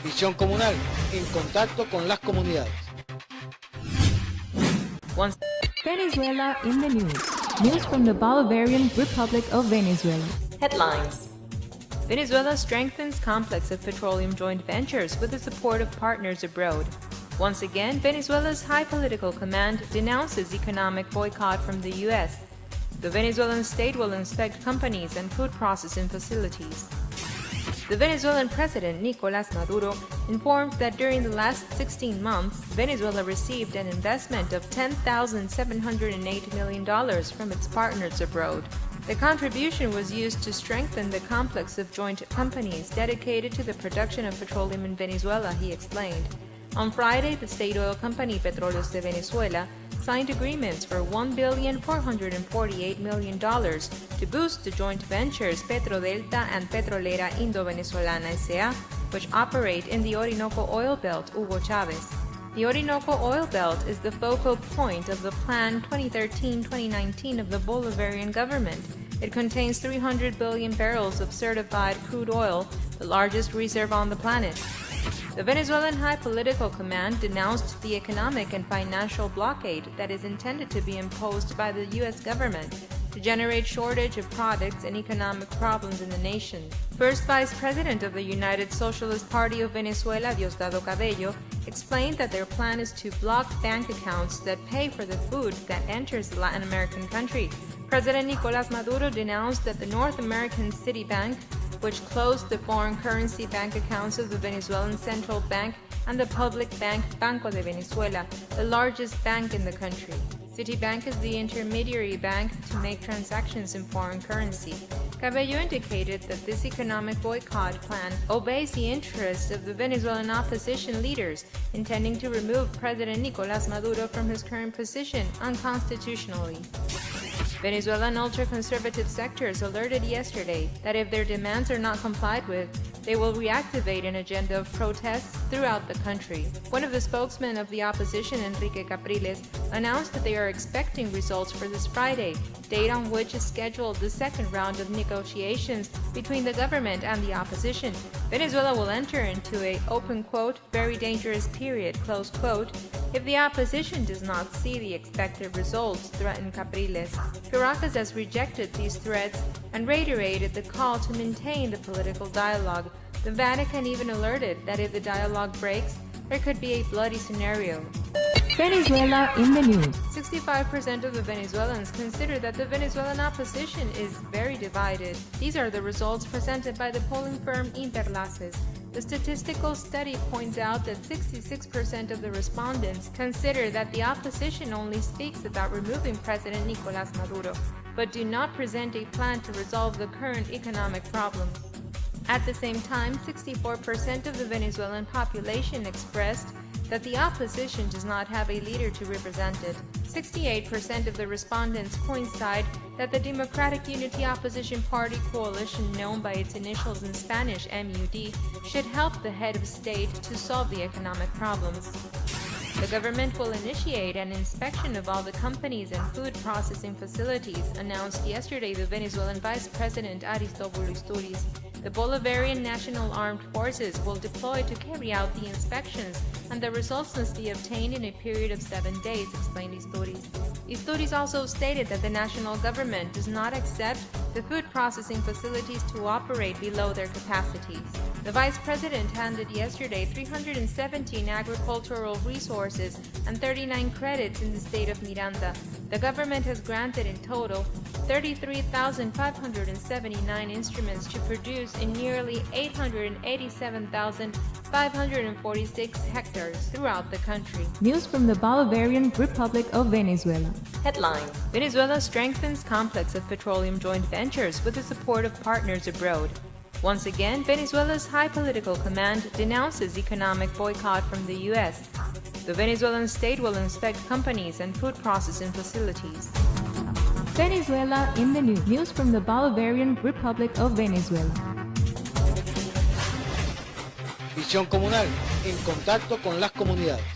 Visión comunal, en contacto con las comunidades. Venezuela in the news. News from the Bolivarian Republic of Venezuela. Headlines. Venezuela strengthens complex of petroleum joint ventures with the support of partners abroad. Once again, Venezuela's high political command denounces economic boycott from the U.S. The Venezuelan state will inspect companies and food processing facilities. The Venezuelan president, Nicolás Maduro, informed that during the last 16 months, Venezuela received an investment of $10,708 million from its partners abroad. The contribution was used to strengthen the complex of joint companies dedicated to the production of petroleum in Venezuela, he explained. On Friday, the state oil company Petróleos de Venezuela signed agreements for $1,448 million to boost the joint ventures Petrodelta and Petrolera Indo-Venezolana S.A., which operate in the Orinoco Oil Belt, Hugo Chávez. The Orinoco Oil Belt is the focal point of the Plan 2013-2019 of the Bolivarian government. It contains 300 billion barrels of certified crude oil, the largest reserve on the planet. The Venezuelan High Political Command denounced the economic and financial blockade that is intended to be imposed by the U.S. government to generate shortage of products and economic problems in the nation. First Vice President of the United Socialist Party of Venezuela, Diosdado Cabello, explained that their plan is to block bank accounts that pay for the food that enters the Latin American country. President Nicolás Maduro denounced that the North American Citibank, which closed the foreign currency bank accounts of the Venezuelan Central Bank and the public bank Banco de Venezuela, the largest bank in the country. Citibank is the intermediary bank to make transactions in foreign currency. Cabello indicated that this economic boycott plan obeys the interests of the Venezuelan opposition leaders, intending to remove President Nicolás Maduro from his current position unconstitutionally. Venezuelan ultra-conservative sectors alerted yesterday that if their demands are not complied with, they will reactivate an agenda of protests throughout the country. One of the spokesmen of the opposition, Enrique Capriles, announced that they are expecting results for this Friday, date on which is scheduled the second round of negotiations between the government and the opposition. Venezuela will enter into a, open quote, very dangerous period, close quote, if the opposition does not see the expected results, threatened Capriles. Caracas has rejected these threats and reiterated the call to maintain the political dialogue. The Vatican even alerted that if the dialogue breaks, there could be a bloody scenario. Venezuela in the news. 65% of the Venezuelans consider that the Venezuelan opposition is very divided. These are the results presented by the polling firm Interlaces. The statistical study points out that 66% of the respondents consider that the opposition only speaks about removing President Nicolás Maduro, but do not present a plan to resolve the current economic problems. At the same time, 64% of the Venezuelan population expressed that the opposition does not have a leader to represent it. 68% of the respondents coincide that the Democratic Unity Opposition Party coalition, known by its initials in Spanish MUD, should help the head of state to solve the economic problems. The government will initiate an inspection of all the companies and food processing facilities, announced yesterday the Venezuelan Vice President Aristóbulo Istúriz. The Bolivarian National Armed Forces will deploy to carry out the inspections, and the results must be obtained in a period of 7 days, explained Istúriz. Istúriz also stated that the national government does not accept the food processing facilities to operate below their capacities. The vice president handed yesterday 317 agricultural resources and 39 credits in the state of Miranda. The government has granted in total 33,579 instruments to produce in nearly 887,546 hectares throughout the country. News from the Bolivarian Republic of Venezuela. Headline: Venezuela strengthens complex of petroleum joint ventures with the support of partners abroad. Once again, Venezuela's high political command denounces economic boycott from the U.S. The Venezuelan state will inspect companies and food processing facilities. Venezuela in the news. News from the Bolivarian Republic of Venezuela. Visión comunal, en contacto con las comunidades.